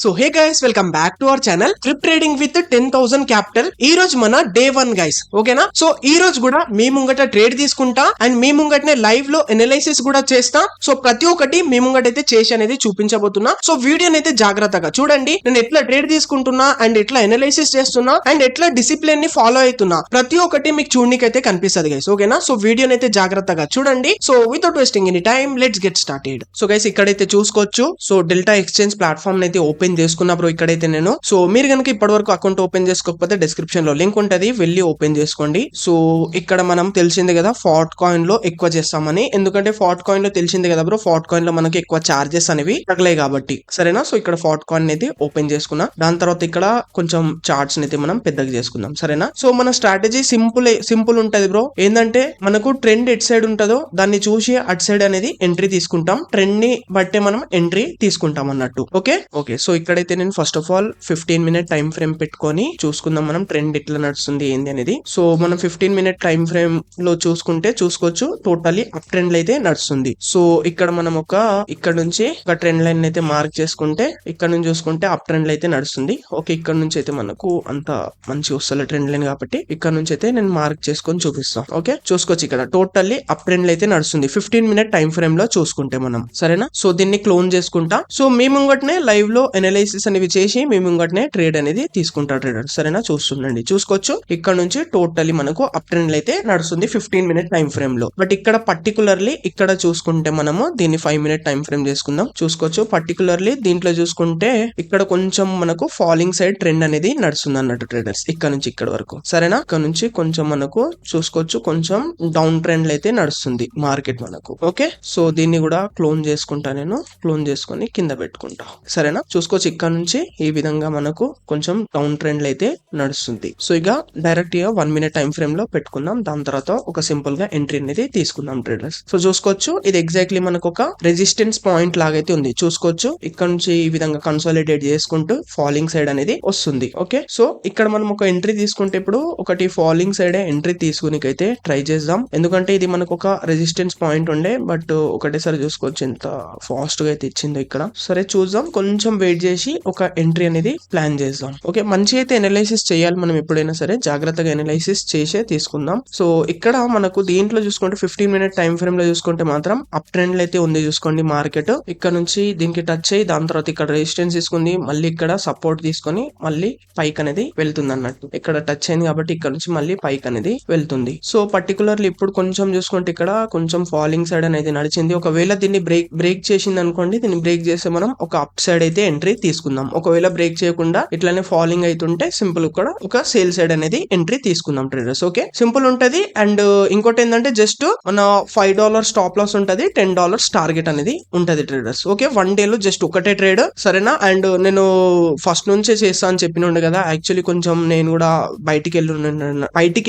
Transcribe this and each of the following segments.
So hey guys, welcome back to our channel crypto trading with 10,000 capital. ఈ రోజు మన day 1 guys, ఓకేనా? So ఈ రోజు కూడా మీ ముంగట ట్రేడ్ తీసుకుంటా అండ్ మీ ముంగటనే లైవ్ లో ఎనలైసిస్ కూడా చేస్తా. సో ప్రతి ఒక్కటి మీ ముంగట అయితే చేసి అనేది చూపించబోతున్నా. సో వీడియోని అయితే జాగ్రత్తగా చూడండి. నేను ఎట్లా ట్రేడ్ తీసుకుంటున్నా అండ్ ఎట్లా ఎనలైసిస్ చేస్తున్నా అండ్ ఎట్లా డిసిప్లిన్ ని ఫాలో అవుతున్నా ప్రతి ఒక్కటి మీకు చూడడానికి అయితే కనిపిస్తుంది గైస్, ఓకేనా? సో వీడియోని అయితే జాగ్రత్తగా చూడండి. So without wasting any time let's get started. So guys, ఇక్కడైతే చూసుకోవచ్చు. సో డెల్టా ఎక్స్చేంజ్ ప్లాట్ఫామ్ అయితే ఓపెన్ చేసుకున్నా బ్రో ఇక్కడైతే నేను. సో మీరు కనుక ఇప్పటి వరకు అకౌంట్ ఓపెన్ చేసుకోకపోతే డిస్క్రిప్షన్ లో లింక్ ఉంటది, వెళ్ళి ఓపెన్ చేసుకోండి. సో ఇక్కడ మనం తెలిసింది కదా ఫాట్ కాయిన్ లో ఎక్కువ చేస్తామని, ఎందుకంటే ఫాట్ కాయిన్ లో తెలిసింది కదా బ్రో, ఫాట్ కాయిన్ లో మనకి ఎక్కువ చార్జెస్ అనేవి తగలాయి కాబట్టి, సరేనా? సో ఇక్కడ ఫాట్ కాయిన్ అయితే ఓపెన్ చేసుకున్నా. దాని తర్వాత ఇక్కడ కొంచెం చార్ట్స్ అయితే మనం పెద్దగా చేసుకుందాం, సరేనా? సో మన స్ట్రాటజీ సింపుల్ ఉంటది బ్రో. ఏంటంటే మనకు ట్రెండ్ ఎట్ సైడ్ ఉంటుందో దాన్ని చూసి అట్ సైడ్ అనేది ఎంట్రీ తీసుకుంటాం, ట్రెండ్ ని బట్టే మనం ఎంట్రీ తీసుకుంటాం అన్నట్టు. ఓకే. సో ఇక్కడైతే నేను first of all 15 minute time frame పెట్టుకొని చూసుకుందాం మనం ట్రెండ్ ఎట్లా నడుస్తుంది ఏంది అనేది. సో మనం 15 మినిట్ టైం ఫ్రేమ్ లో చూసుకోవచ్చు టోటలీ అప్ ట్రెండ్ అయితే నడుస్తుంది. సో ఇక్కడ మనం ఇక్కడ నుంచి ఒక ట్రెండ్ లైన్ అయితే మార్క్ చేసుకుంటే ఇక్కడ నుంచి చూసుకుంటే అప్ ట్రెండ్ అయితే నడుస్తుంది. ఓకే, ఇక్కడ నుంచి అయితే మనకు అంత మంచి వస్తలే ట్రెండ్ లైన్ కాబట్టి ఇక్కడ నుంచి అయితే నేను మార్క్ చేసుకొని చూపిస్తాను. ఓకే, చూసుకోవచ్చు ఇక్కడ టోటల్లీ అప్ ట్రెండ్ అయితే నడుస్తుంది 15 మినిట్ టైం ఫ్రేమ్ లో చూసుకుంటే మనం, సరేనా? సో దీన్ని క్లోన్ చేసుకుంటా. సో మీ ముంగటనే లైవ్ లో ఎనలైసిస్ అనేవి చేసి మీ ముంగటనే ట్రేడ్ అనేది తీసుకుంటా ట్రేడర్, సరేనా? చూస్తుండండి, చూసుకోవచ్చు ఇక్కడ నుంచి టోటల్లీ మనకు అప్ ట్రెండ్ అయితే నడుస్తుంది 15 మినిట్ టైం ఫ్రేమ్ లో. బట్ ఇక్కడ పర్టికులర్లీ ఇక్కడ చూసుకుంటే మనము దీన్ని 5 మినిట్ టైం ఫ్రేమ్ చేసుకుందాం. చూసుకోవచ్చు పర్టికులర్లీ దీంట్లో చూసుకుంటే ఇక్కడ కొంచెం మనకు ఫాలింగ్ సైడ్ ట్రెండ్ అనేది నడుస్తుంది అన్నట్టు ట్రేడర్స్, ఇక్కడ నుంచి ఇక్కడ వరకు, సరేనా? ఇక్కడ నుంచి కొంచెం మనకు చూసుకోవచ్చు కొంచెం డౌన్ ట్రెండ్ అయితే నడుస్తుంది మార్కెట్ మనకు. ఓకే, సో దీన్ని కూడా క్లోన్ చేసుకుంటా, నేను క్లోన్ చేసుకొని కింద పెట్టుకుంటా, సరేనా? చూసుకోవచ్చు ఇక్కడ నుంచి ఈ విధంగా మనకు కొంచెం డౌన్ ట్రెండ్ అయితే నడుస్తుంది. సో ఇక డైరెక్ట్ గా 1 మినిట్ టైం ఫ్రేమ్ లో పెట్టుకుందాం. దాని తర్వాత ఒక సింపుల్ గా ఎంట్రీ అనేది తీసుకుందాం ట్రేడర్స్. సో చూసుకోవచ్చు ఇది ఎగ్జాక్ట్లీ మనకు ఒక రెసిస్టెన్స్ పాయింట్ లాగైతే ఉంది. చూసుకోవచ్చు ఇక్కడ నుంచి ఈ విధంగా కన్సాలిడేట్ చేసుకుంటూ ఫాలింగ్ సైడ్ అనేది వస్తుంది. ఓకే, సో ఇక్కడ మనం ఒక ఎంట్రీ తీసుకుంటే ఇప్పుడు ఒకటి ఫాలింగ్ సైడ్ ఎంట్రీ తీసుకునికైతే ట్రై చేద్దాం, ఎందుకంటే ఇది మనకు ఒక రెసిస్టెన్స్ పాయింట్ ఉండే. బట్ ఒకటేసారి చూసుకోవచ్చు ఎంత ఫాస్ట్ గా అయితే ఇచ్చిందో ఇక్కడ. సరే చూద్దాం, కొంచెం వెయిట్ చేసి ఒక ఎంట్రీ అనేది ప్లాన్ చేద్దాం. ఓకే, మంచి అయితే ఎనలైసిస్ చేయాలి మనం ఎప్పుడైనా సరే, జాగ్రత్తగా ఎనలైసిస్ చేసే తీసుకుందాం. సో ఇక్కడ మనకు దీంట్లో చూసుకుంటే 15 మినిట్ టైం ఫ్రేమ్ లో చూసుకుంటే మాత్రం అప్ ట్రెండ్ అయితే ఉంది. చూసుకోండి మార్కెట్ ఇక్కడ నుంచి దీనికి టచ్ అయ్యి దాని తర్వాత ఇక్కడ రెసిస్టెన్స్ తీసుకుంది, మళ్ళీ ఇక్కడ సపోర్ట్ తీసుకొని మళ్ళీ పైక్ అనేది వెళ్తుంది అన్నట్టు. ఇక్కడ టచ్ అయింది కాబట్టి ఇక్కడ నుంచి మళ్ళీ పైక్ అనేది వెళ్తుంది. సో పర్టికులర్లీ ఇప్పుడు కొంచెం చూసుకుంటే ఇక్కడ కొంచెం ఫాలింగ్ సైడ్ అనేది నడిచింది. ఒకవేళ దీన్ని బ్రేక్ చేసింది అనుకోండి, దీన్ని బ్రేక్ చేస్తే మనం ఒక అప్ సైడ్ అయితే ఎంట్రీ తీసుకుందాం. ఒకవేళ బ్రేక్ చేయకుండా ఇట్లానే ఫాలింగ్ అవుతుంటే సింపుల్ కూడా ఒక సేల్ సైడ్ అనేది ఎంట్రీ తీసుకుందాం ట్రేడర్స్. ఓకే, సింపుల్ ఉంటది. అండ్ ఇంకోటి ఏంటంటే జస్ట్ మన $5 స్టాప్ లాస్ ఉంటది, $10 టార్గెట్ అనేది ఉంటది ట్రేడర్స్. ఓకే, 1 డే లో జస్ట్ ఒకటే ట్రేడ్, సరేనా? అండ్ నేను ఫస్ట్ నుంచే చేస్తా అని చెప్పినుండే కదా, యాక్చువల్లీ కొంచెం నేను కూడా బయటికి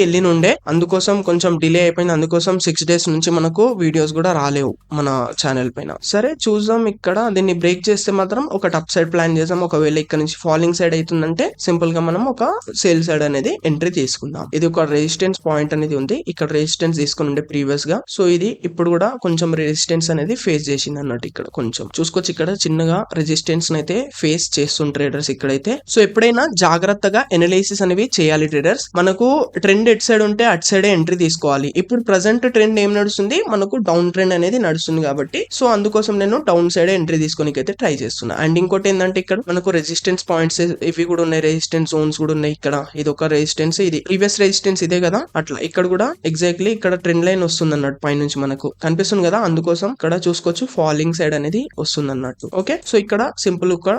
వెళ్ళి ఉండే, అందుకోసం కొంచెం డిలే అయిపోయింది. అందుకోసం 6 డేస్ నుంచి మనకు వీడియోస్ కూడా రాలేవు మన ఛానల్ పైన. సరే చూద్దాం, ఇక్కడ దీన్ని బ్రేక్ చేస్తే మాత్రం ఒక అప్ సైడ్ ప్లాన్ చేద్దాం. ఒకవేళ ఇక్కడ నుంచి ఫాలింగ్ సైడ్ అవుతుందంటే సింపుల్ గా మనం ఒక సేల్ సైడ్ అనేది ఎంట్రీ తీసుకుందాం. ఇది ఒక రెసిస్టెన్స్ పాయింట్ అనేది ఉంది, ఇక్కడ రెసిస్టెన్స్ తీసుకుని ఉండే ప్రీవియస్ గా. సో ఇది ఇప్పుడు కూడా కొంచెం రెసిస్టెన్స్ అనేది ఫేస్ చేసింది అన్నట్టు. ఇక్కడ కొంచెం చూసుకోవచ్చు, ఇక్కడ చిన్నగా రెసిస్టెన్స్ అయితే ఫేస్ చేస్తుంది ట్రేడర్స్ ఇక్కడైతే. సో ఎప్పుడైనా జాగ్రత్తగా ఎనలైసిస్ అనేవి చేయాలి ట్రేడర్స్. మనకు ట్రెండ్ ఎట్ సైడ్ ఉంటే అట్ సైడ్ ఎంట్రీ తీసుకోవాలి. ఇప్పుడు ప్రెసెంట్ ట్రెండ్ ఏం నడుస్తుంది, మనకు డౌన్ ట్రెండ్ అనేది నడుస్తుంది కాబట్టి సో అందుకోసం నేను డౌన్ సైడ్ ఎంట్రీ తీసుకోనికి అయితే ట్రై చేస్తున్నా. అండ్ ఇంకోటి ఏంటంటే ఇక్కడ మనకు రెసిస్టెన్స్ పాయింట్స్ ఇవి కూడా ఉన్నాయి, రెసిస్టెన్స్ జోన్స్ కూడా ఉన్నాయి. ఇక్కడ ఇది ఒక రెసిస్టెన్స్, ఇది ప్రీవియస్ రెసిస్టెన్స్ ఇదే కదా, అట్లా ఇక్కడ కూడా ఎగ్జాక్ట్లీ ఇక్కడ ట్రెండ్ లైన్ వస్తుంది అన్నట్టు పైనుంచి మనకు కనిపిస్తుంది కదా, అందుకోసం ఇక్కడ చూసుకోవచ్చు ఫాలింగ్ సైడ్ అనేది వస్తుంది అన్నట్టు. ఓకే, సో ఇక్కడ సింపుల్ గా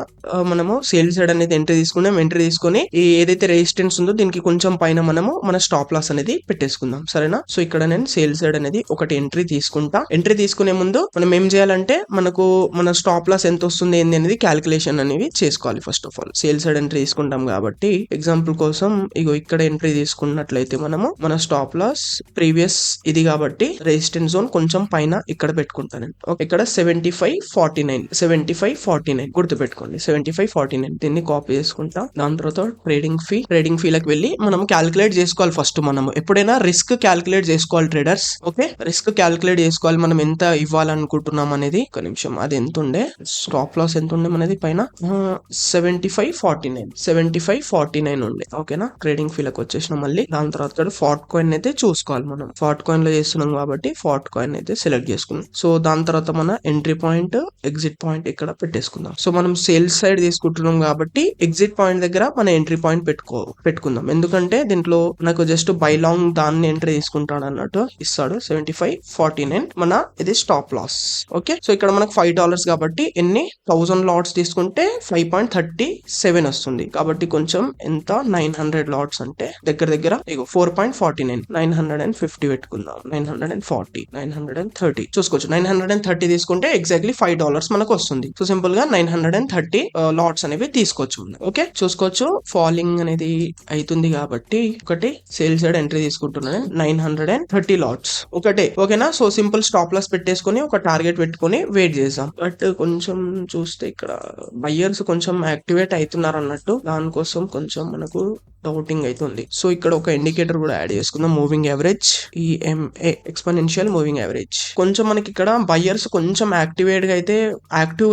మనము సేల్ సైడ్ అనేది ఎంట్రీ తీసుకున్నాం. ఎంట్రీ తీసుకుని ఈ ఏదైతే రెసిస్టెన్స్ ఉందో దీనికి కొంచెం పైన మనము మన స్టాప్ లాస్ అనేది పెట్టేసుకుందాం, సరేనా? సో ఇక్కడ నేను సేల్ సైడ్ అనేది ఒకటి ఎంట్రీ తీసుకుంటా. ఎంట్రీ తీసుకునే ముందు మనం ఏం చేయాలంటే మనకు మన స్టాప్ లాస్ ఎంత వస్తుంది ఏంది అనేది క్యాలిక్యులేషన్ అనేవి చేసుకోవాలి. First of all sale side entry తీసుకుంటాం కాబట్టి ఎగ్జాంపుల్ కోసం ఇగో ఇక్కడ ఎంట్రీ తీసుకున్నట్లయితే మనము మన స్టాప్ లాస్ ప్రీవియస్ ఇది కాబట్టి రెసిస్టెన్స్ జోన్ కొంచెం పైన ఇక్కడ పెట్టుకుంటాను. ఇక్కడ 75.49 గుర్తు పెట్టుకోండి, 75.49. దీన్ని కాపీ చేసుకుంటా. దాని తర్వాత ట్రేడింగ్ ఫీ లకు వెళ్ళి మనం క్యాలిక్యులేట్ చేసుకోవాలి. ఫస్ట్ మనము ఎప్పుడైనా రిస్క్ క్యాలిక్యులేట్ చేసుకోవాలి ట్రేడర్స్. ఓకే, రిస్క్ క్యాలిక్యులేట్ చేసుకోవాలి మనం ఎంత ఇవ్వాలనుకుంటున్నాం అనేది. ఒక నిమిషం, అది ఎంత ఉండే స్టాప్ లాస్ ఎంత ఉండే మనది పైన ఓకేనా. 75.49 ఉండే, ఓకేనా. ట్రేడింగ్ ఫీలకు వచ్చేసిన మళ్ళీ దాని తర్వాత ఇక్కడ ఫాట్ కాయిన్ అయితే చూసుకోవాలి. మనం ఫాట్ కాయిన్ లో చేస్తున్నాం కాబట్టి ఫాట్ కాయిన్ అయితే సెలెక్ట్ చేసుకున్నాం. సో దాని తర్వాత మన ఎంట్రీ పాయింట్, ఎగ్జిట్ పాయింట్ ఇక్కడ పెట్టేసుకుందాం. సో మనం సేల్స్ సైడ్ తీసుకుంటున్నాం కాబట్టి ఎగ్జిట్ పాయింట్ దగ్గర మన ఎంట్రీ పాయింట్ పెట్టుకుందాం. ఎందుకంటే దీంట్లో నాకు జస్ట్ బై లాంగ్ దాన్ని ఎంట్రీ తీసుకుంటాడు అన్నట్టు ఇస్తాడు. 75.49 మన ఇది స్టాప్ లాస్. ఓకే, సో ఇక్కడ మనకు $5 కాబట్టి ఎన్ని 1000 లాట్స్ తీసుకుంటే 5.37 వస్తుంది. కాబట్టి కొంచెం ఎంత 900 లాట్స్ అంటే దగ్గర 4.49 950 పెట్టుకుందాం. 940 930 చూసుకోవచ్చు. 930 తీసుకుంటే ఎగ్జాక్ట్లీ $5 మనకు వస్తుంది. సో సింపుల్ గా 930 లాట్స్ అనేవి తీసుకోవచ్చు. ఓకే, చూసుకోవచ్చు. ఫాలింగ్ అనేది అవుతుంది కాబట్టి ఒకటి సేల్ సైడ్ ఎంట్రీ తీసుకుంటున్నాను. 930 లాట్స్ ఒకటే, ఓకేనా. సో సింపుల్ స్టాప్ లాస్ పెట్టేసుకుని ఒక టార్గెట్ పెట్టుకుని వెయిట్ చేద్దాం. బట్ కొంచెం చూస్తే ఇక్కడ బయ్యర్స్ కొంచెం యాక్టివేట్ అవుతున్నారు అన్నట్టు, దానికోసం కొంచెం మనకు డౌటింగ్ అవుతుంది. సో ఇక్కడ ఒక ఇండికేటర్ కూడా యాడ్ చేసుకుందాం. Moving average, EMA exponential moving average. కొంచెం మనకి ఇక్కడ బయ్యర్స్ కొంచెం యాక్టివ్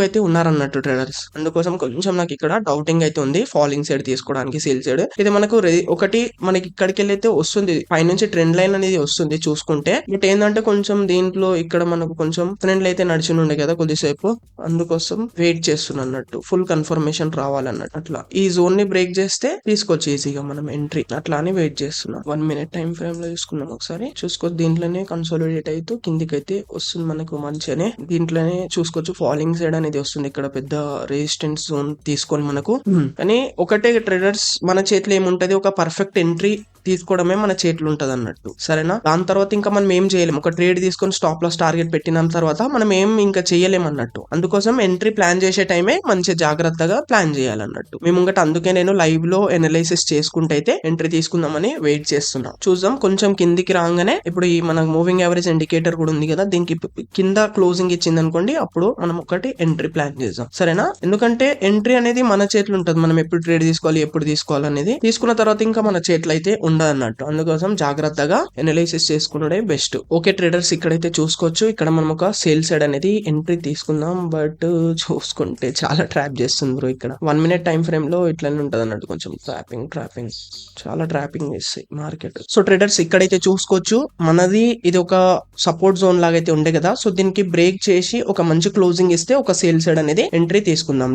అయితే ఉన్నారన్నట్టు ట్రేడర్స్. అందుకోసం కొంచెం నాకు ఇక్కడ డౌటింగ్ అయితే ఉంది ఫాలింగ్ సైడ్ తీసుకోవడానికి, సేల్ సైడ్. ఇది మనకు ఒకటి మనకి ఇక్కడికి వెళ్ళి అయితే వస్తుంది, పైనుంచి ట్రెండ్ లైన్ అనేది వస్తుంది చూసుకుంటే. బట్ ఏంటంటే కొంచెం దీంట్లో ఇక్కడ మనకు కొంచెం ట్రెండ్ అయితే నడిచి ఉండే కదా కొద్దిసేపు, అందుకోసం వెయిట్ చేస్తున్నా అన్నట్టు, ఫుల్ కన్ఫర్మేషన్ రావాలన్నట్టు. అట్లా ఈ జోన్ ని బ్రేక్ చేస్తే తీసుకోవచ్చు ఈజీగా మనం ఎంట్రీ. అట్లా అని వెయిట్ చేస్తున్నా. 1 minute టైం ఫ్రేమ్ లో చూసుకున్నాం ఒకసారి. చూసుకోవచ్చు దీంట్లోనే కన్సాలిడేట్ అయితే కిందికి అయితే వస్తుంది మనకు మంచిగానే. దీంట్లోనే చూసుకోవచ్చు ఫాలింగ్ సైడ్ అనేది వస్తుంది. ఇక్కడ పెద్ద రెసిస్టెన్స్ జోన్ తీసుకొని మనకు, కానీ ఒకటే ట్రేడర్స్ మన చేతిలో ఏముంటది, ఒక పర్ఫెక్ట్ ఎంట్రీ తీసుకోవడమే మన చేతిలో ఉంటది అన్నట్టు, సరేనా. దాని తర్వాత ఇంకా మనం ఏం చేయలేము. ఒక ట్రేడ్ తీసుకొని స్టాప్ లాస్ టార్గెట్ పెట్టిన తర్వాత మనం ఏం ఇంకా చేయలేము అన్నట్టు. అందుకోసం ఎంట్రీ ప్లాన్ చేసే టైమే మంచిగా జాగ్రత్తగా ప్లాన్ చేయాలన్నట్టు. మేము ఇంకా అందుకే నేను లైవ్ లో ఎనలైసిస్ చేసుకుంటే అయితే ఎంట్రీ తీసుకుందామని వెయిట్ చేస్తున్నాం. చూద్దాం కొంచెం కిందికి రాగానే. ఇప్పుడు ఈ మన మూవింగ్ యావరేజ్ ఇండికేటర్ కూడా ఉంది కదా, దీనికి కింద క్లోజింగ్ ఇచ్చింది అనుకోండి, అప్పుడు మనం ఒకటి ఎంట్రీ ప్లాన్ చేద్దాం, సరేనా. ఎందుకంటే ఎంట్రీ అనేది మన చేతిలో ఉంటది. మనం ఎప్పుడు ట్రేడ్ తీసుకోవాలి, ఎప్పుడు తీసుకోవాలి అనేది తీసుకున్న తర్వాత ఇంకా మన చేతిలో అయితే ఉండదు అన్నట్టు. అందుకోసం జాగ్రత్తగా ఎనలైసిస్ చేసుకున్నదే బెస్ట్. ఓకే ట్రేడర్స్, ఇక్కడైతే చూసుకోవచ్చు. ఇక్కడ మనం ఒక సేల్ సైడ్ అనేది ఎంట్రీ తీసుకుందాం. బట్ చూసుకుంటే చాలా ట్రాప్ చేస్తుంది బ్రో. ఇక్కడ 1 minute టైం ఫ్రేమ్ లో ఇట్లనే ఉంటది అన్నట్టు, కొంచెం ట్రాపింగ్ చాలా ట్రాపింగ్ చేస్తాయి మార్కెట్. సో ట్రేడర్స్ ఇక్కడైతే చూసుకోవచ్చు, మనది ఇది ఒక సపోర్ట్ జోన్ లాగా అయితే ఉండే కదా. సో దీనికి బ్రేక్ చేసి ఒక మంచి క్లోజింగ్ ఇస్తే ఒక సేల్ సైడ్ అనేది ఎంట్రీ తీసుకుందాం.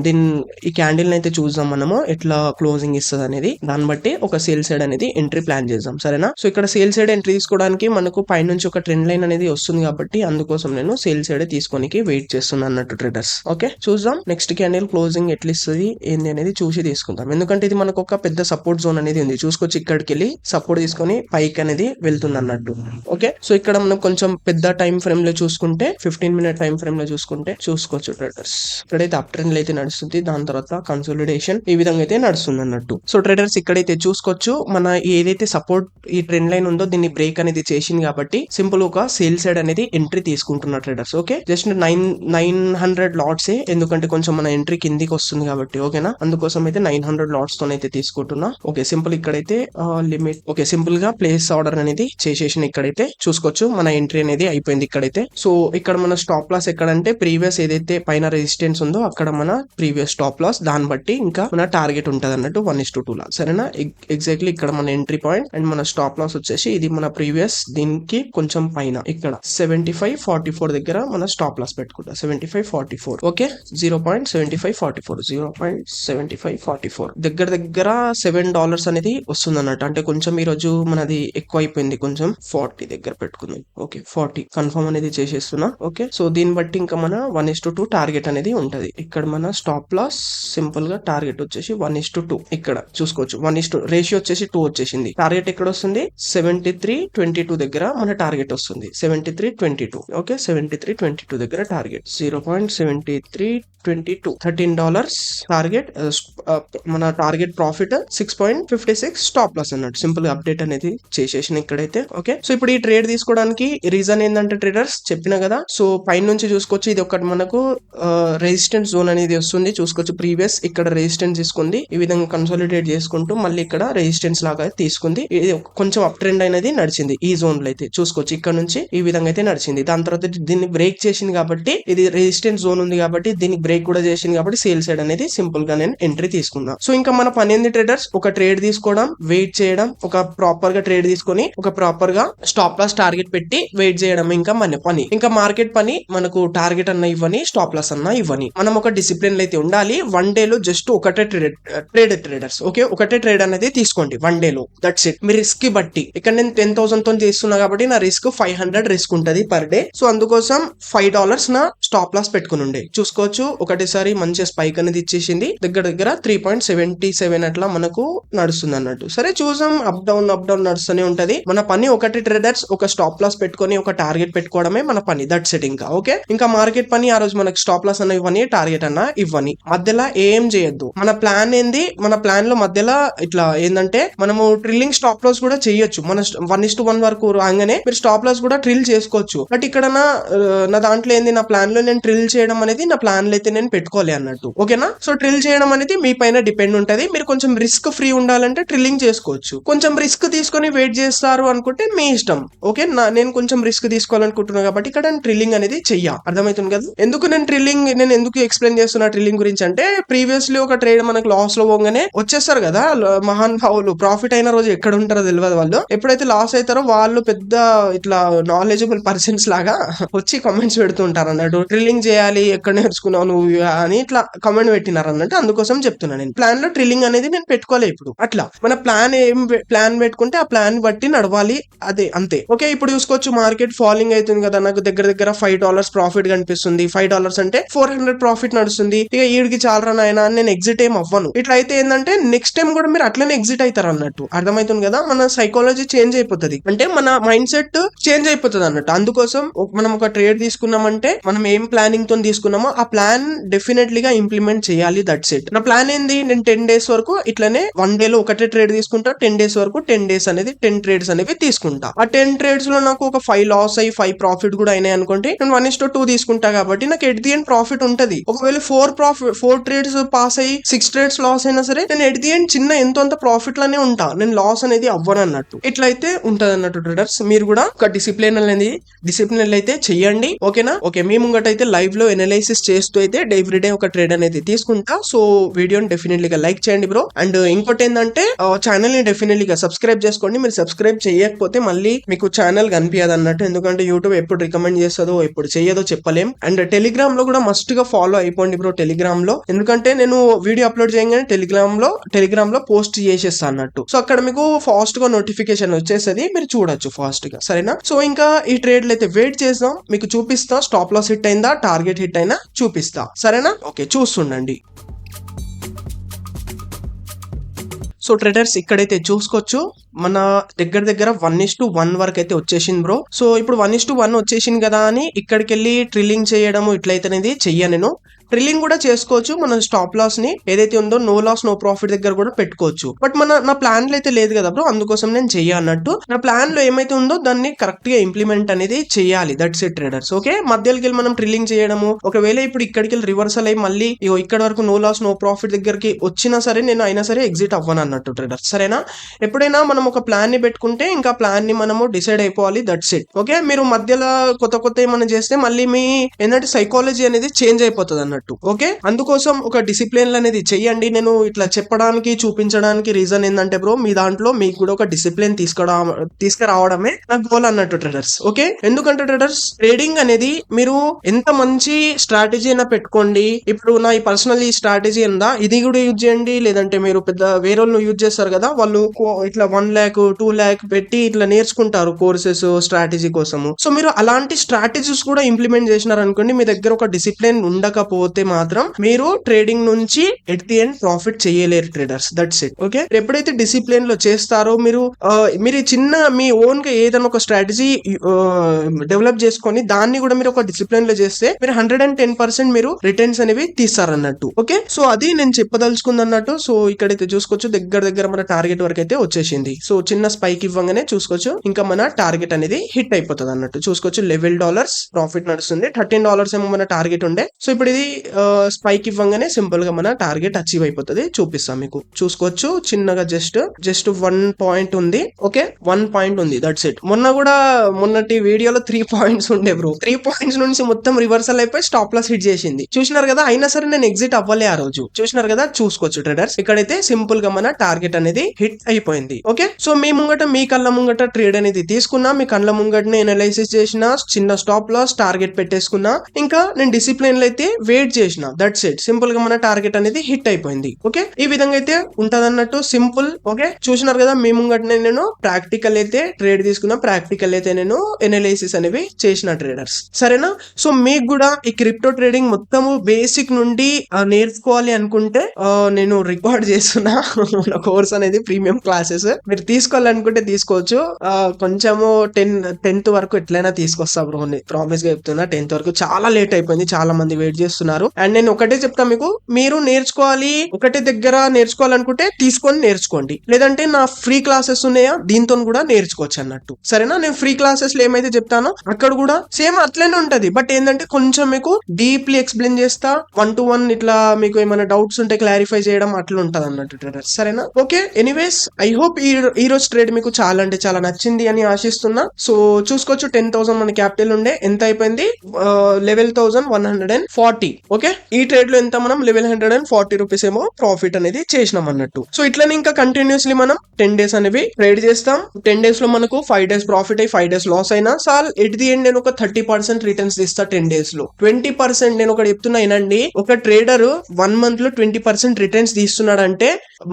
ఈ క్యాండిల్ అయితే చూద్దాం మనము ఎట్లా క్లోజింగ్ ఇస్తుంది అనేది, దాన్ని బట్టి ఒక సేల్ సైడ్ అనేది ఎంట్రీ ప్లాన్ చేద్దాం, సరేనా. సో ఇక్కడ సేల్ సైడ్ ఎంట్రీ తీసుకోవడానికి మనకు పైనుంచి ఒక ట్రెండ్ లైన్ అనేది వస్తుంది కాబట్టి అందుకోసం నేను సేల్ సైడ్ తీసుకోనికి వెయిట్ చేస్తున్నాను అన్నట్టు ట్రేడర్స్. ఓకే చూద్దాం నెక్స్ట్ క్యాండిల్ క్లోజింగ్ ఎట్లా ఇస్తుంది ఏంది అనేది చూసి తీసుకుందాం. ఎందుకంటే ఇది మనకు ఒక పెద్ద సపోర్ట్ జోన్ అనేది ఉంది. చూసుకోవచ్చు ఇక్కడికి వెళ్ళి సపోర్ట్ తీసుకొని పైకి అనేది వెళ్తుంది అన్నట్టు. ఓకే, సో ఇక్కడ మనం కొంచెం పెద్ద టైం ఫ్రేమ్ లో చూసుకుంటే 15 minute టైం ఫ్రేమ్ లో చూసుకోవచ్చు ట్రేడర్స్. ఇక్కడైతే అప్ ట్రెండ్ అయితే నడుస్తుంది, దాని తర్వాత కన్సోలిడేషన్ ఈ విధంగా అయితే నడుస్తుంది అన్నట్టు. సో ట్రేడర్స్ ఇక్కడైతే చూసుకోవచ్చు, మన ఏదైతే సపోర్ట్ ఈ ట్రెండ్ లైన్ ఉందో దీన్ని బ్రేక్ అనేది చేసింది కాబట్టి సింపుల్ ఒక సేల్ సైడ్ అనేది ఎంట్రీ తీసుకుంటున్నారు ట్రేడర్స్. ఓకే, జస్ట్ 900 లాట్స్, ఎందుకంటే కొంచెం మన ఎంట్రీ కిందికి వస్తుంది కాబట్టి, ఓకేనా. అందుకోసం అయితే 900 లాట్స్ తో అయితే తీసుకుంటున్నా. ఓకే సింపుల్ ఇక్కడైతే లిమిట్. ఓకే సింపుల్ గా ప్లేస్ ఆర్డర్ అనేది చేసేసిన. ఇక్కడైతే చూసుకోవచ్చు మన ఎంట్రీ అనేది అయిపోయింది ఇక్కడైతే. సో ఇక్కడ మన స్టాప్ లాస్ ఎక్కడంటే ప్రీవియస్ ఏదైతే పైన రెసిస్టెన్స్ ఉందో అక్కడ మన ప్రీవియస్ స్టాప్ లాస్, దాన్ని బట్టి ఇంకా మన టార్గెట్ ఉంటది అన్నట్టు 1:2 లా, సరేనా. ఎగ్జాక్ట్లీ ఇక్కడ మన ఎంట్రీ పాయింట్ అండ్ మన స్టాప్ లాస్ వచ్చేసి ఇది మన ప్రీవియస్ దీనికి కొంచెం పైన ఇక్కడ 75.44 దగ్గర మన స్టాప్ లాస్ పెట్టుకుంటా. 75.44 ఓకే, 0.7544 దగ్గర $7 అనేది వస్తుంది అన్నట్టు. అంటే కొంచెం ఈ రోజు మనది ఎక్కువ అయిపోయింది, కొంచెం 40 దగ్గర పెట్టుకుందాం. ఓకే 40 కన్ఫర్మ్ అనేది చేసేస్తున్నా. ఓకే, సో దీన్ని బట్టి ఇంకా మన 1:2 టార్గెట్ అనేది ఉంటది. ఇక్కడ మన స్టాప్ లాస్ సింపుల్ గా టార్గెట్ వచ్చేసి 1:2. ఇక్కడ చూసుకోవచ్చు 1:2 రేషియో వచ్చేసి 2 వచ్చేసింది. టార్గెట్ ఎక్కడ వస్తుంది 73.22 దగ్గర మన టార్గెట్ వస్తుంది. 73.22 ఓకే, 73.22 దగ్గర టార్గెట్ 0.7322 $13 టార్గెట్. మన target profit 6. And 56 stop loss అన్నట్టు సింపుల్ గా అప్డేట్ అనేది చేసేసిన ఇక్కడైతే. ఓకే, సో ఇప్పుడు ఈ ట్రేడ్ తీసుకోవడానికి రీజన్ ఏంటంటే ట్రేడర్స్ చెప్పిన కదా, సో పైన నుంచి చూసుకోవచ్చు ఇది ఒకటి మనకు రెసిస్టెన్స్ జోన్ అనేది వస్తుంది చూసుకోవచ్చు. ప్రీవియస్ ఇక్కడ రెసిస్టెన్స్ తీసుకుంది, ఈ విధంగా కన్సాలిడేట్ చేసుకుంటూ మళ్ళీ ఇక్కడ రెసిస్టెన్స్ లాగా తీసుకుంది. ఇది కొంచెం అప్ ట్రెండ్ అనేది నడిచింది ఈ జోన్ లో అయితే చూసుకోవచ్చు. ఇక్కడ నుంచి ఈ విధంగా అయితే నడిచింది. దాని తర్వాత దీన్ని బ్రేక్ చేసింది కాబట్టి ఇది రెసిస్టెన్స్ జోన్ ఉంది కాబట్టి దీనికి బ్రేక్ కూడా చేసింది కాబట్టి సేల్ సైడ్ అనేది సింపుల్ గా నేను ఎంట్రీ తీసుకున్నా. సో ఇంకా మన పని ఏంది ట్రేడర్స్, ఒక ట్రేడ్ తీసుకోవడం, వెయిట్ చేయడం, ఒక ప్రాపర్ గా ట్రేడ్ తీసుకొని ఒక ప్రాపర్ గా స్టాప్ లాస్ టార్గెట్ పెట్టి వెయిట్ చేయడం ఇంకా మన పని. ఇంకా మార్కెట్ పని మనకు టార్గెట్ అన్న ఇవ్వని, స్టాప్ లాస్ అన్న ఇవ్వని, మనం ఒక డిసిప్లిన్ అయితే ఉండాలి. వన్ డే లో జస్ట్ ఒకటే ట్రేడర్స్ ఓకే, ఒకటే ట్రేడ్ అనేది తీసుకోండి వన్ డే లో, దట్స్ ఇట్. మీ రిస్క్ కి బట్టి ఇక్కడ నేను 10,000 తో చేస్తున్నా కాబట్టి నా రిస్క్ 500 రిస్క్ ఉంటది పర్ డే. సో అందుకోసం $5 నా స్టాప్ లాస్ పెట్టుకుని ఉండే చూసుకోవచ్చు. ఒకటేసారి మంచి స్పైక్ అనేది ఇచ్చేసింది, దగ్గర దగ్గర 3.77 అట్లా మనకు నడుస్తుంది అన్నట్టు. సరే చూసాం, అప్ డౌన్ నడుస్తూనే ఉంటది. మన పని ఒకటి ట్రేడర్స్, ఒక స్టాప్ లాస్ పెట్టుకొని ఒక టార్గెట్ పెట్టుకోవడమే మన పని, దట్స్ ఇట్. ఇంకా ఓకే, ఇంకా మార్కెట్ పని ఆ రోజు మనకు స్టాప్ లాస్ అన్న ఇవ్వని, టార్గెట్ అన్న ఇవ్వని, మధ్యలో ఏం చేయొద్దు. మన ప్లాన్ ఏంది, మన ప్లాన్ లో మధ్యలో ఇట్లా ఏంటంటే మనము ట్రిల్లింగ్ స్టాప్ లాస్ కూడా చేయొచ్చు. మన 1:1 వరకు రాగానే మీరు స్టాప్ లాస్ కూడా ట్రిల్ చేసుకోవచ్చు. బట్ ఇక్కడ నా దాంట్లో ఏంది, నా ప్లాన్ లో నేను ట్రిల్ చేయడం అనేది నా ప్లాన్ లో అయితే నేను పెట్టుకోలే అన్నట్టు. ఓకేనా, సో ట్రిల్ చేయడం అనేది మీ పైన డిపెండ్ ఉంటది. మీరు కొంచెం రిస్క్ ఫ్రీ ఉండాలంటే ట్రిల్లింగ్ చేసుకోవచ్చు. కొంచెం రిస్క్ తీసుకొని వెయిట్ చేస్తారు అనుకుంటే మీ ఇష్టం. ఓకే, నేను కొంచెం రిస్క్ తీసుకోవాలనుకుంటున్నా కాబట్టి ఇక్కడ నేను ట్రిల్లింగ్ అనేది చెయ్య, అర్థమవుతుంది కదా. ఎందుకు నేను ఎందుకు ఎక్స్ప్లెయిన్ చేస్తున్నా ట్రిల్లింగ్ గురించి అంటే, ప్రీవియస్లీ ఒక ట్రేడ్ మనకు లాస్ లో పోగానే వచ్చేస్తారు కదా మహాన్ భావులు, ప్రాఫిట్ అయిన రోజు ఎక్కడ ఉంటారో తెలియదు. వాళ్ళు ఎప్పుడైతే లాస్ అవుతారో వాళ్ళు పెద్ద ఇట్లా నాలెడ్జబుల్ పర్సన్స్ లాగా వచ్చి కామెంట్స్ పెడుతుంటారు అన్నట్టు, ట్రిల్లింగ్ చేయాలి ఎక్కడ నేర్చుకున్నావు నువ్వు అని ఇట్లా కామెంట్ పెట్టినారు అన్నట్టు. అందుకోసం చెప్తున్నా, నేను ప్లాన్ లో ట్రిల్లింగ్ అనేది నేను పెట్టుకోలే ఇప్పుడు. అట్లా మన ప్లాన్ పెట్టుకుంటే ఆ ప్లాన్ బట్టి నడవాలి, అదే అంతే. ఓకే, ఇప్పుడు చూసుకోవచ్చు మార్కెట్ ఫాలింగ్ అవుతుంది కదా, నాకు దగ్గర దగ్గర $5 ప్రాఫిట్ కనిపిస్తుంది. $5 అంటే 400 ప్రాఫిట్ నడుస్తుంది. ఇక ఈడికి చాలా నాయన అని నేను ఎగ్జిట్ ఏం అవ్వను. ఇట్లా అయితే ఏంటంటే నెక్స్ట్ టైం కూడా మీరు అట్లనే ఎగ్జిట్ అవుతారు అన్నట్టు, అర్థమవుతుంది కదా. మన సైకాలజీ చేంజ్ అయిపోతుంది, అంటే మన మైండ్ సెట్ చేంజ్ అయిపోతుంది అన్నట్టు. అందుకోసం మనం ఒక ట్రేడ్ తీసుకున్నామంటే మనం ఏం ప్లానింగ్ తో తీసుకున్నామో ఆ ప్లాన్ డెఫినెట్లీ గా ఇంప్లిమెంట్ చేయాలి, దట్స్ ఇట్. నా ప్లాన్ ఏంది, నేను 10 days వరకు ఇట్లనే వన్ డే లో ఒకటే ట్రేడ్ తీసుకుంటా. 10 days వరకు 10 days అనేది 10 ట్రేడ్స్ అనేవి తీసుకుంటా. ఆ 10 ట్రేడ్స్ లో నాకు ఒక 5 లాస్ అయ్యి 5 ప్రాఫిట్ కూడా అయినాయి అనుకోండి, నేను 1:2 తీసుకుంటా కాబట్టి నాకు ఎట్ ది ఎండ్ ప్రాఫిట్ ఉంటది. ఒకవేళ 4 ట్రేడ్స్ పాస్ అయ్యి 6 ట్రేడ్స్ లాస్ అయినా సరే నేను ఎట్ ది ఎండ్ చిన్న ఎంతో ప్రాఫిట్ లోనే ఉంటా, నేను లాస్ అనేది అవ్వను అన్నట్టు. ఇట్లయితే ఉంటది అన్నట్టు ట్రేడర్స్. మీరు కూడా ఒక డిసిప్లిన్ అయితే చెయ్యండి, ఓకేనా. ఓకే, మీ ముంగటైతే లైవ్ లో ఎనలైసిస్ చేస్తూ అయితే ఎవ్రీడే ఒక ట్రేడ్ అనేది తీసుకుంటా. సో వీడియోని డెఫినెట్లీగా లైక్ చేయండి బ్రో. అండ్ ఇంకోటి ఏంటంటే ఛానల్ ని డెఫినెట్లీగా సబ్స్క్రైబ్ చేసుకోండి. మీరు సబ్స్క్రైబ్ చేయకపోతే మళ్ళీ మీకు ఛానల్ కనిపించదు అన్నట్టు, ఎందుకంటే యూట్యూబ్ ఎప్పుడు రికమెండ్ చేస్తుందో ఎప్పుడు చేయదో చెప్పలేం. అండ్ టెలిగ్రామ్ లో కూడా మస్ట్ గా ఫాలో అయిపోండి బ్రో టెలిగ్రామ్ లో, ఎందుకంటే నేను వీడియో అప్లోడ్ చేయగానే టెలిగ్రామ్ లో పోస్ట్ చేసేస్తా అన్నట్టు. సో అక్కడ మీకు ఫాస్ట్ గా నోటిఫికేషన్ వచ్చేసది, మీరు చూడొచ్చు ఫాస్ట్ గా, సరేనా. సో ఇంకా ఈ ట్రేడ్లు అయితే వెయిట్ చేద్దాం, మీకు చూపిస్తా. స్టాప్ లాస్ హిట్ అయిందా, టార్గెట్ హిట్ అయినా చూపిస్తా, సరేనా. ఓకే, చూస్తుండండి. సో ట్రేడర్స్ ఇక్కడైతే చూసుకోవచ్చు మన దగ్గర దగ్గర 1:1 వరకు అయితే వచ్చేసింది బ్రో. సో ఇప్పుడు 1:1 వచ్చేసింది కదా అని ఇక్కడికి వెళ్ళి ట్రిల్లింగ్ చేయడము ఇట్లయితేనేది చెయ్య. నేను ట్రిల్లింగ్ కూడా చేసుకోవచ్చు, మన స్టాప్ లాస్ ని ఏదైతే ఉందో నో లాస్ నో ప్రాఫిట్ దగ్గర కూడా పెట్టుకోవచ్చు. బట్ నా ప్లాన్ లో అయితే లేదు కదా బ్రో, అందుకోసం నేను చెయ్య అన్నట్టు. నా ప్లాన్ లో ఏమైతే ఉందో దాన్ని కరెక్ట్ గా ఇంప్లిమెంట్ అనేది చేయాలి, దట్స్ ఇట్ ట్రేడర్స్. ఓకే, మధ్యలోకి వెళ్ళి మనం ట్రిల్లింగ్ చేయడము, ఒకవేళ ఇప్పుడు ఇక్కడికి వెళ్ళి రివర్సల్ అయ్యి మళ్ళీ ఇక్కడ వరకు నో లాస్ నో ప్రాఫిట్ దగ్గరికి వచ్చినా సరే నేను అయినా సరే ఎగ్జిట్ అవ్వను అన్నట్టు ట్రేడర్స్, సరేనా. ఎప్పుడైనా మనం ఒక ప్లాన్ ని పెట్టుకుంటే ఇంకా ప్లాన్ ని మనము డిసైడ్ అయిపోవాలి, దట్స్ ఇట్. ఓకే, మీరు మధ్యలో కొత్త ఏమైనా చేస్తే మళ్ళీ మీ ఏంటంటే సైకాలజీ అనేది చేంజ్ అయిపోతుంది అన్నట్టు. ఓకే, అందుకోసం ఒక డిసిప్లిన్ అనేది చెయ్యండి. నేను ఇట్లా చెప్పడానికి చూపించడానికి రీజన్ ఏంటంటే బ్రో, మీ దాంట్లో మీకు కూడా ఒక డిసిప్లిన్ తీసుకురావడమే నా గోల్ అన్నట్టు ట్రేడర్స్. ఓకే, ఎందుకంటే ట్రేడర్స్ ట్రేడింగ్ అనేది మీరు ఎంత మంచి స్ట్రాటజీ అయినా పెట్టుకోండి. ఇప్పుడు నా ఈ పర్సనల్ ఈ స్ట్రాటజీ ఉందా, ఇది కూడా యూజ్ చేయండి. లేదంటే మీరు పెద్ద వేరే వాళ్ళు యూజ్ చేస్తారు కదా, వాళ్ళు ఇట్లా 1 lakh 2 lakh పెట్టి ఇట్లా నేర్చుకుంటారు కోర్సెస్ స్ట్రాటజీ కోసము. సో మీరు అలాంటి స్ట్రాటజీస్ కూడా ఇంప్లిమెంట్ చేసినారు అనుకోండి, మీ దగ్గర ఒక డిసిప్లిన్ ఉండకపోతే చేయకపోతే మాత్రం మీరు ట్రేడింగ్ నుంచి ఎట్ ది ఎండ్ ప్రాఫిట్ చేయలేరు ట్రేడర్స్. That's it. ఓకే, ఎప్పుడైతే డిసిప్లిన్ లో చేస్తారో మీరు మీరు చిన్న మీ ఓన్ గా ఏదైనా ఒక స్ట్రాటజీ డెవలప్ చేసుకొని దాన్ని కూడా మీరు ఒక డిసిప్లిన్ లో చేస్తే మీరు 110% మీరు రిటర్న్స్ అనేవి తీస్తారన్నట్టు. ఓకే, సో అది నేను చెప్పదలుచుకుంది అన్నట్టు. సో ఇక్కడైతే చూసుకోవచ్చు దగ్గర మన టార్గెట్ వరకు అయితే వచ్చేసింది. సో చిన్న స్పైక్ ఇవ్వగానే చూసుకోవచ్చు ఇంకా మన టార్గెట్ అనేది హిట్ అయిపోతుంది అన్నట్టు. చూసుకోవచ్చు $11 ప్రాఫిట్ నడుస్తుంది. $13 ఏమో మన టార్గెట్ ఉండే. సో ఇప్పుడు ఇది స్పైక్ ఇవ్వగానే సింపుల్ గా మన టార్గెట్ అచీవ్ అయిపోతుంది. చూపిస్తాం మీకు. చూసుకోవచ్చు చిన్నగా జస్ట్ 1 పాయింట్ ఉంది. ఓకే, 1 పాయింట్ ఉంది. That's it. మొన్నటి వీడియోలో 3 పాయింట్స్ ఉండే బ్రో. 3 పాయింట్స్ నుంచి మొత్తం రివర్సల్ అయిపోయి స్టాప్ లాస్ హిట్ చేసింది. చూసినారు కదా, అయినా సరే నేను ఎగ్జిట్ అవ్వలే ఆ రోజు. చూసినారు కదా, చూసుకోవచ్చు ట్రేడర్స్. ఇక్కడైతే సింపుల్ గా మన టార్గెట్ అనేది హిట్ అయిపోయింది. ఓకే, సో మీ కళ్ళ ముంగట ట్రేడ్ అనేది తీసుకున్నా, మీ కళ్ళ ముంగటనే ఎనలైసిస్ చేసిన, చిన్న స్టాప్ లాస్ టార్గెట్ పెట్టేసుకున్నా, ఇంకా నేను డిసిప్లిన్ లో అయితే వెయిట్ చేసిన. That's it. సింపుల్ గా మన టార్గెట్ అనేది హిట్ అయిపోయింది. ఓకే, ఈ విధంగా అయితే ఉంటదన్నట్టు సింపుల్. ఓకే, చూసినారు కదా, మీ ముంగటనే నేను ప్రాక్టికల్ అయితే ట్రేడ్ తీసుకున్నా, ప్రాక్టికల్ అయితే నేను ఎనలైసిస్ అనేవి చేసిన ట్రేడర్స్. సరేనా? సో మీకు కూడా ఈ క్రిప్టో ట్రేడింగ్ మొత్తము బేసిక్ నుండి నేర్చుకోవాలి అనుకుంటే నేను రికార్డ్ చేస్తున్నా కోర్స్ అనేది ప్రీమియం క్లాసెస్. మీరు తీసుకోవాలనుకుంటే తీసుకోవచ్చు. కొంచెము 10th వరకు ఎట్లయినా తీసుకొస్తా బ్రో, ప్రామిస్ గా చెప్తున్నా. 10th వరకు చాలా లేట్ అయిపోయింది, చాలా మంది వెయిట్ చేస్తున్నారు. అండ్ నేను ఒకటే చెప్తా మీకు, మీరు నేర్చుకోవాలి ఒకటే దగ్గర నేర్చుకోవాలనుకుంటే తీసుకొని నేర్చుకోండి. లేదంటే నా ఫ్రీ క్లాసెస్ ఉన్నాయా, దీంతో కూడా నేర్చుకోవచ్చు అన్నట్టు. సరేనా? నేను ఫ్రీ క్లాసెస్ లో ఏమైతే చెప్తానో అక్కడ కూడా సేమ్ అట్లనే ఉంటది. బట్ ఏంటంటే కొంచెం మీకు డీప్లీ ఎక్స్ప్లెయిన్ చేస్తా, 1 to 1 ఇట్లా మీకు ఏమైనా డౌట్స్ ఉంటే క్లారిఫై చేయడం అట్లా ఉంటది అన్నట్టు ట్రేడర్స్. సరేనా? ఓకే, ఎనీవేస్ ఐ హోప్ ఈ రోజు ట్రేడ్ మీకు చాలా అంటే చాలా నచ్చింది అని ఆశిస్తున్నా. సో చూసుకోవచ్చు 10,000 మన క్యాపిటల్ ఉండే, ఎంత అయిపోయింది 11,140. ఓకే, ఈ ట్రేడ్ లో ఎంత మనం 1140 రూపీస్ ఏమో ప్రాఫిట్ అనేది చేసినాం అన్నట్టు. సో ఇట్లనే ఇంకా కంటిన్యూస్లీ మనం 10 days అనేవి ట్రేడ్ చేస్తాం. 10 days లో మనకు 5 days ప్రాఫిట్ అయ్యి 5 days లాస్ అయినా సాల్ ఎట్ ది ఎండ్ నేను ఒక 30% రిటర్న్స్ తీస్తా 10 days లో. 20% నేను ఒకటి చెప్తున్నా వినండి, ఒక ట్రేడర్ 1 month లో 20% రిటర్న్స్ తీస్తున్నాడు అంటే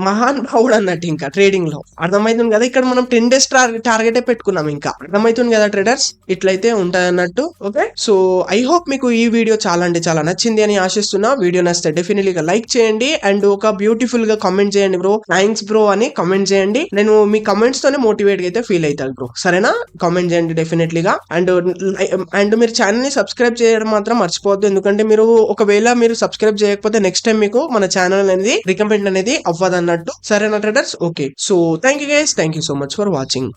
మహాన్ భావుడు అన్నట్టు ఇంకా ట్రేడింగ్ లో. అర్థమవుతుంది కదా, ఇక్కడ మనం 10 days టార్గెట్ పెట్టుకున్నాం. ఇంకా అర్థమవుతుంది కదా ట్రేడర్స్, ఇట్లయితే ఉంటాయి అన్నట్టు. ఓకే, సో ఐ హోప్ మీకు ఈ వీడియో చాలా అంటే చాలా నచ్చింది అని ఆశిస్తున్నా. వీడియో నచ్చితే డెఫినెట్లీ గా లైక్ చేయండి అండ్ ఒక బ్యూటిఫుల్ గా కామెంట్ చేయండి బ్రో. థ్యాంక్స్ బ్రో అని కామెంట్ చేయండి. నేను మీ కామెంట్స్ తోనే మోటివేట్ అయితే ఫీల్ అవుతాను బ్రో. సరేనా? కామెంట్ చేయండి డెఫినెట్లీగా. అండ్ మీరు ఛానల్ ని సబ్స్క్రైబ్ చేయడం మాత్రం మర్చిపోవద్దు. ఎందుకంటే ఒకవేళ మీరు సబ్స్క్రైబ్ చేయకపోతే నెక్స్ట్ టైం మీకు మన ఛానల్ అనేది రికమెండ్ అనేది అవ్వదు అన్నట్టు. సరేనా traders? Okay, so thank you guys, thank you so much for watching.